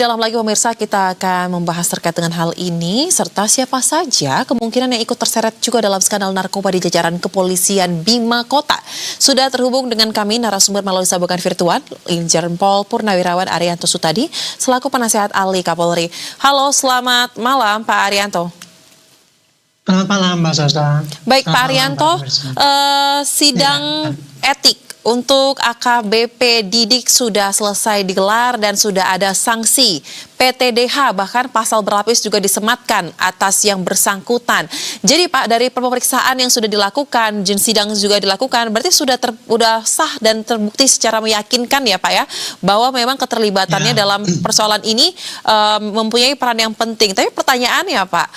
Dalam lagi pemirsa, kita akan membahas terkait dengan hal ini serta siapa saja kemungkinan yang ikut terseret juga dalam skandal narkoba di jajaran kepolisian Bima Kota. Sudah terhubung dengan kami narasumber melalui sambungan virtual, Irjen Pol Purnawirawan Arianto Sutadi selaku penasihat ahli Kapolri. Halo, selamat malam Pak Arianto. Selamat malam Mbak Sasa. Baik Pak Arianto, sidang etik untuk AKBP Didik sudah selesai digelar dan sudah ada sanksi PTDH, bahkan pasal berlapis juga disematkan atas yang bersangkutan. Jadi Pak, dari pemeriksaan yang sudah dilakukan, sidang juga dilakukan, berarti sudah sah dan terbukti secara meyakinkan ya Pak ya, bahwa memang keterlibatannya dalam persoalan ini mempunyai peran yang penting. Tapi pertanyaannya Pak,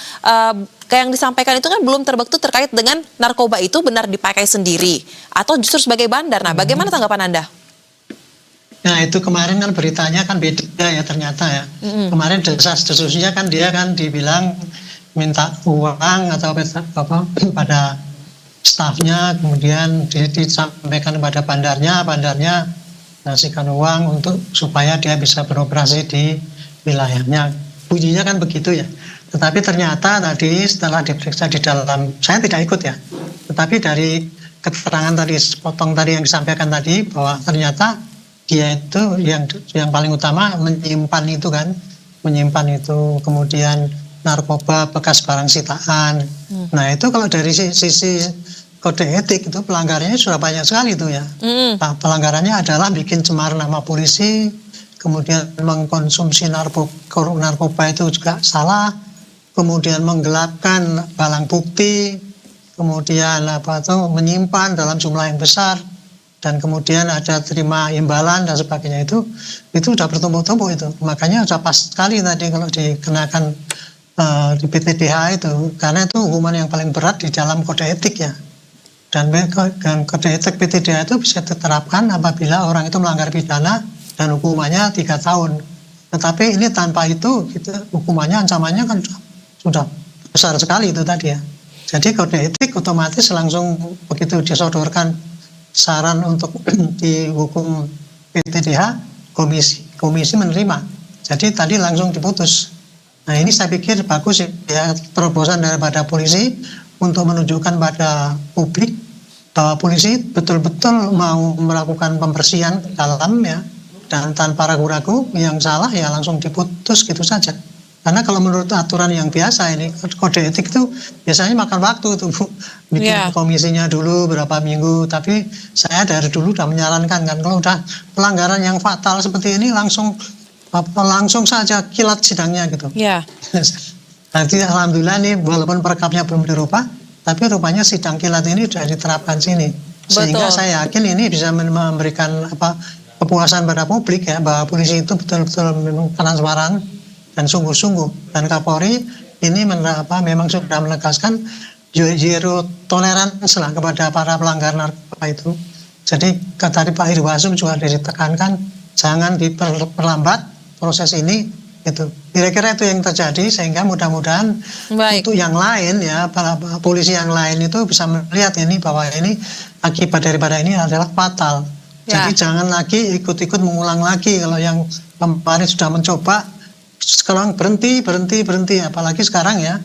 kayak yang disampaikan itu kan belum terbukti terkait dengan narkoba itu benar dipakai sendiri atau justru sebagai bandar. Nah, bagaimana tanggapan Anda? Nah, itu kemarin kan beritanya kan beda ya ternyata ya. Kemarin desas-desusnya kan dia kan dibilang minta uang atau apa pada stafnya, kemudian disampaikan kepada bandarnya ngasihkan uang untuk supaya dia bisa beroperasi di wilayahnya. Bunyinya kan begitu ya. Tetapi ternyata tadi setelah diperiksa di dalam, saya tidak ikut ya, tetapi dari keterangan tadi, sepotong tadi yang disampaikan tadi, bahwa ternyata dia itu yang paling utama menyimpan itu kemudian narkoba bekas barang sitaan. Nah itu kalau dari sisi kode etik itu pelanggarannya sudah banyak sekali itu ya. Pelanggarannya adalah bikin cemar nama polisi, kemudian mengkonsumsi narkoba itu juga salah, kemudian menggelapkan barang bukti, kemudian menyimpan dalam jumlah yang besar, dan kemudian ada terima imbalan dan sebagainya, itu sudah bertumpuk-tumpuk itu. Makanya sudah pas sekali tadi kalau dikenakan di PTDH itu, karena itu hukuman yang paling berat di dalam kode etik ya. Dan kode etik PTDH itu bisa diterapkan apabila orang itu melanggar pidana dan hukumannya 3 tahun. Tetapi ini tanpa itu hukumannya, ancamannya kan sudah besar sekali itu tadi ya. Jadi kode etik otomatis langsung begitu disodorkan saran untuk dihukum PTDH, komisi menerima. Jadi tadi langsung diputus. Nah ini saya pikir bagus ya, terobosan daripada polisi untuk menunjukkan pada publik bahwa polisi betul-betul mau melakukan pembersihan ke dalam ya, dan tanpa ragu-ragu yang salah ya langsung diputus gitu saja. Karena kalau menurut aturan yang biasa ini, kode etik itu biasanya makan waktu tuh Bu. Bikin komisinya dulu berapa minggu. Tapi saya dari dulu udah menyarankan kan, kalau udah pelanggaran yang fatal seperti ini langsung saja kilat sidangnya gitu. Nanti alhamdulillah nih walaupun perkapnya belum dirubah, tapi rupanya sidang kilat ini sudah diterapkan sini. Sehingga saya yakin ini bisa memberikan kepuasan pada publik ya, bahwa polisi itu betul-betul memang transparan dan sungguh-sungguh, dan Kapolri ini memang sudah menegaskan zero tolerance lah kepada para pelanggar narkoba itu. Jadi tadi Pak Irwasum juga ditekankan jangan diperlambat proses ini itu. Kira-kira itu yang terjadi, sehingga mudah-mudahan untuk yang lain ya, para polisi yang lain itu bisa melihat ini bahwa ini akibat daripada ini adalah fatal. Jadi jangan lagi ikut-ikut mengulang lagi. Kalau yang kemarin sudah mencoba, sekarang berhenti, apalagi sekarang ya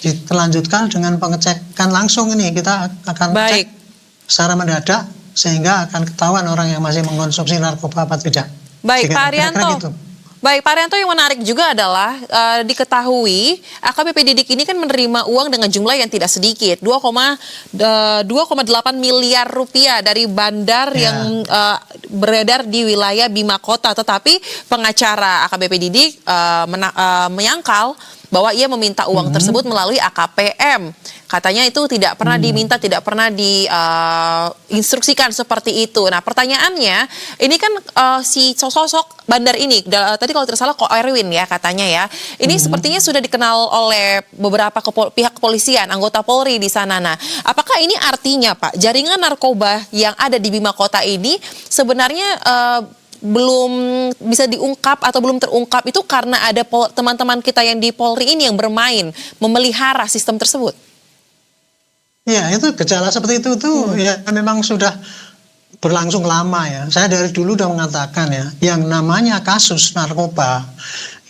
ditelanjutkan dengan pengecekan langsung. Ini kita akan cek secara mendadak sehingga akan ketahuan orang yang masih mengkonsumsi narkoba apa tidak. Baik Pak Arianto. Baik Pak Arianto, yang menarik juga adalah diketahui AKBP Didik ini kan menerima uang dengan jumlah yang tidak sedikit, 2,8 miliar rupiah dari bandar yang beredar di wilayah Bima Kota. Tetapi pengacara AKBP Didik menyangkal bahwa ia meminta uang tersebut melalui AKPM. Katanya itu tidak pernah diminta, tidak pernah diinstruksikan seperti itu. Nah pertanyaannya, ini kan si sosok bandar ini, tadi kalau tidak salah Ko Erwin ya katanya ya, ini sepertinya sudah dikenal oleh beberapa pihak kepolisian, anggota Polri di sana. Nah, apakah ini artinya Pak, jaringan narkoba yang ada di Bima Kota ini sebenarnya belum bisa diungkap atau belum terungkap itu karena ada teman-teman kita yang di Polri ini yang bermain memelihara sistem tersebut? Ya, itu gejala seperti itu tuh ya memang sudah berlangsung lama ya. Saya dari dulu udah mengatakan ya, yang namanya kasus narkoba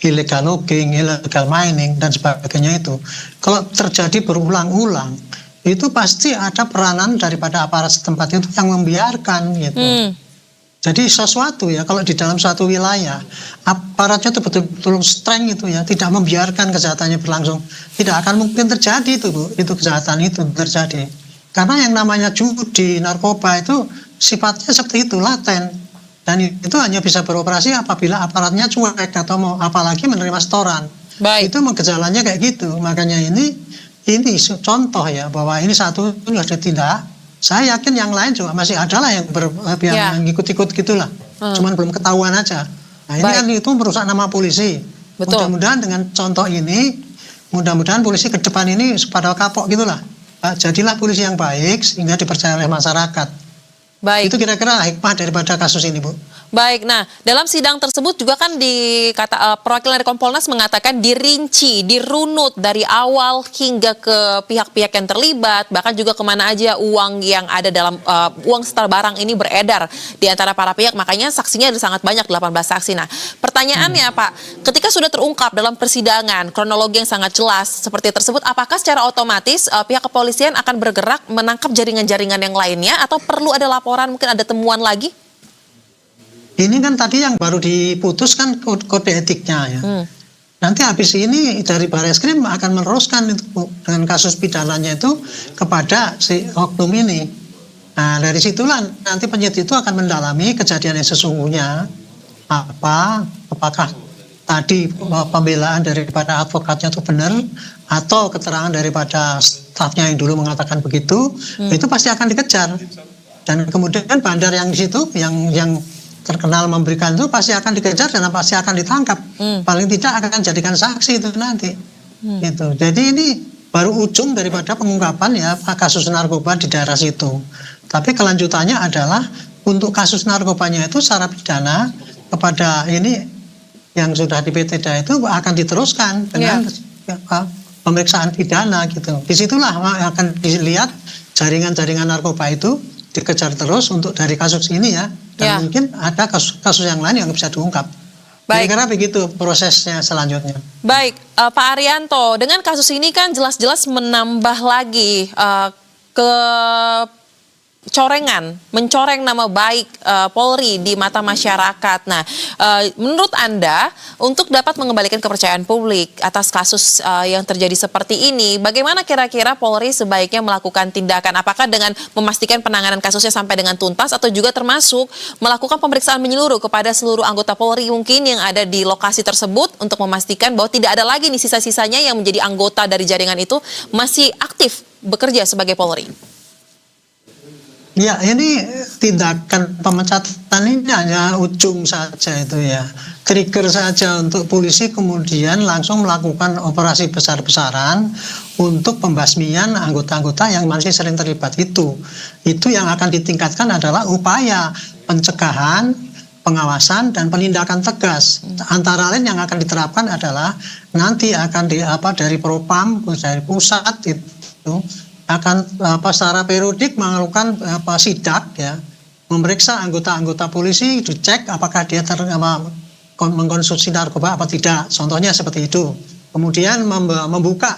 illegal logging, illegal mining dan sebagainya itu. Kalau terjadi berulang-ulang, itu pasti ada peranan daripada aparat setempat itu yang membiarkan gitu. Jadi sesuatu ya, kalau di dalam suatu wilayah aparatnya itu betul-betul strength itu ya, tidak membiarkan kejahatannya berlangsung, tidak akan mungkin terjadi itu Bu, itu kejahatan itu terjadi. Karena yang namanya judi, narkoba itu sifatnya seperti itu, laten, dan itu hanya bisa beroperasi apabila aparatnya cuek atau mau apalagi menerima setoran. Baik. Itu gejalanya kayak gitu. Makanya ini contoh ya, bahwa ini satu ini harus ditindak. Saya yakin yang lain juga masih ada lah yang ikut-ikut gitulah. Cuman belum ketahuan aja. Nah ini kan itu merusak nama polisi. Betul. Mudah-mudahan dengan contoh ini, mudah-mudahan polisi ke depan ini pada kapok gitulah. Jadilah polisi yang baik sehingga dipercaya oleh masyarakat. Baik. Itu kira-kira hikmah daripada kasus ini, Bu. Baik, nah dalam sidang tersebut juga kan perwakilan dari Kompolnas mengatakan dirinci, dirunut dari awal hingga ke pihak-pihak yang terlibat, bahkan juga kemana aja uang yang ada dalam uang setor barang ini beredar di antara para pihak, makanya saksinya ada sangat banyak, 18 saksi. Nah pertanyaannya Pak, ketika sudah terungkap dalam persidangan, kronologi yang sangat jelas seperti tersebut, apakah secara otomatis pihak kepolisian akan bergerak menangkap jaringan-jaringan yang lainnya atau perlu ada laporan, mungkin ada temuan lagi? Ini kan tadi yang baru diputuskan kode etiknya ya. Nanti habis ini dari Barreskrim akan meneruskan itu dengan kasus pidananya itu kepada si oknum ini. Nah dari situlah nanti penyidik itu akan mendalami kejadian yang sesungguhnya apakah tadi pembelaan daripada advokatnya itu benar atau keterangan daripada stafnya yang dulu mengatakan begitu, itu pasti akan dikejar. Dan kemudian bandar yang di situ yang terkenal memberikan itu pasti akan dikejar dan pasti akan ditangkap. Paling tidak akan jadikan saksi itu nanti. Gitu. Jadi ini baru ujung daripada pengungkapan ya kasus narkoba di daerah situ. Tapi kelanjutannya adalah untuk kasus narkobanya itu secara pidana kepada ini yang sudah di PT-DA itu akan diteruskan dengan pemeriksaan pidana gitu. Disitulah akan dilihat jaringan-jaringan narkoba itu dikejar terus untuk dari kasus ini ya. Dan mungkin ada kasus yang lain yang bisa diungkap. Baik. Kira-kira begitu prosesnya selanjutnya. Baik, Pak Arianto, dengan kasus ini kan jelas-jelas menambah lagi mencoreng nama baik Polri di mata masyarakat. Nah, menurut Anda, untuk dapat mengembalikan kepercayaan publik atas kasus yang terjadi seperti ini, bagaimana kira-kira Polri sebaiknya melakukan tindakan? Apakah dengan memastikan penanganan kasusnya sampai dengan tuntas atau juga termasuk melakukan pemeriksaan menyeluruh kepada seluruh anggota Polri mungkin yang ada di lokasi tersebut untuk memastikan bahwa tidak ada lagi nih sisa-sisanya yang menjadi anggota dari jaringan itu masih aktif bekerja sebagai Polri? Ya, ini tindakan pemecatan ini hanya ujung saja itu ya. Trigger saja untuk polisi kemudian langsung melakukan operasi besar-besaran untuk pembasmian anggota-anggota yang masih sering terlibat itu. Itu yang akan ditingkatkan adalah upaya pencegahan, pengawasan, dan penindakan tegas. Antara lain yang akan diterapkan adalah nanti akan dari Propam, dari pusat itu, akan secara periodik melakukan sidak ya, memeriksa anggota-anggota polisi, dicek apakah dia mengkonsumsi narkoba apa tidak, contohnya seperti itu. Kemudian membuka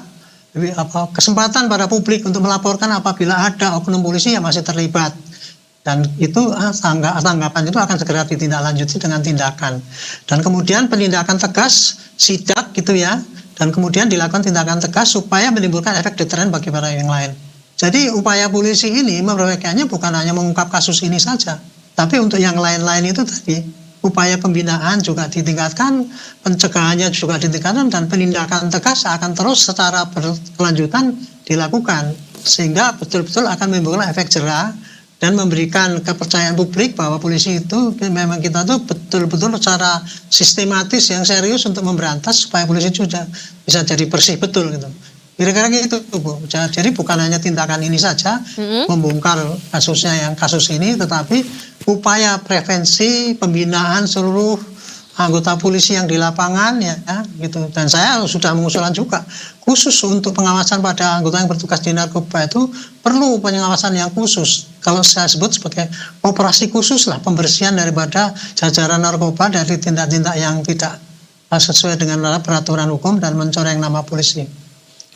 kesempatan pada publik untuk melaporkan apabila ada oknum polisi yang masih terlibat, dan itu tanggapan itu akan segera ditindaklanjuti dengan tindakan. Dan kemudian penindakan tegas, sidak gitu ya, dan kemudian dilakukan tindakan tegas supaya menimbulkan efek deteren bagi para yang lain. Jadi upaya polisi ini memperbaikkannya bukan hanya mengungkap kasus ini saja, tapi untuk yang lain-lain itu tadi, upaya pembinaan juga ditingkatkan, pencegahannya juga ditingkatkan, dan penindakan tegas akan terus secara berkelanjutan dilakukan, sehingga betul-betul akan menimbulkan efek jera dan memberikan kepercayaan publik bahwa polisi itu memang kita tuh betul-betul secara sistematis yang serius untuk memberantas supaya polisi juga bisa jadi bersih betul gitu. Kira-kira gitu Bu. Jadi bukan hanya tindakan ini saja membongkar kasus ini, tetapi upaya prevensi pembinaan seluruh anggota polisi yang di lapangan ya gitu. Dan saya sudah mengusulkan juga khusus untuk pengawasan pada anggota yang bertugas di narkoba itu perlu pengawasan yang khusus. Kalau saya sebut sebagai operasi khusus lah, pembersihan daripada jajaran narkoba dari tindak-tindak yang tidak sesuai dengan peraturan hukum dan mencoreng nama polisi.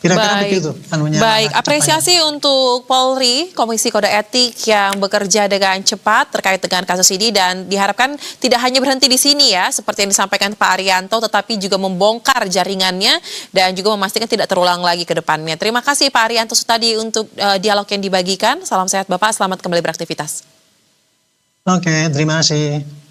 Kira-kira begitu. Baik, apresiasi untuk Polri, Komisi Kode Etik yang bekerja dengan cepat terkait dengan kasus ini dan diharapkan tidak hanya berhenti di sini ya, seperti yang disampaikan Pak Arianto, tetapi juga membongkar jaringannya dan juga memastikan tidak terulang lagi ke depannya. Terima kasih Pak Arianto tadi untuk dialog yang dibagikan. Salam sehat Bapak, selamat kembali beraktivitas. Oke, terima kasih.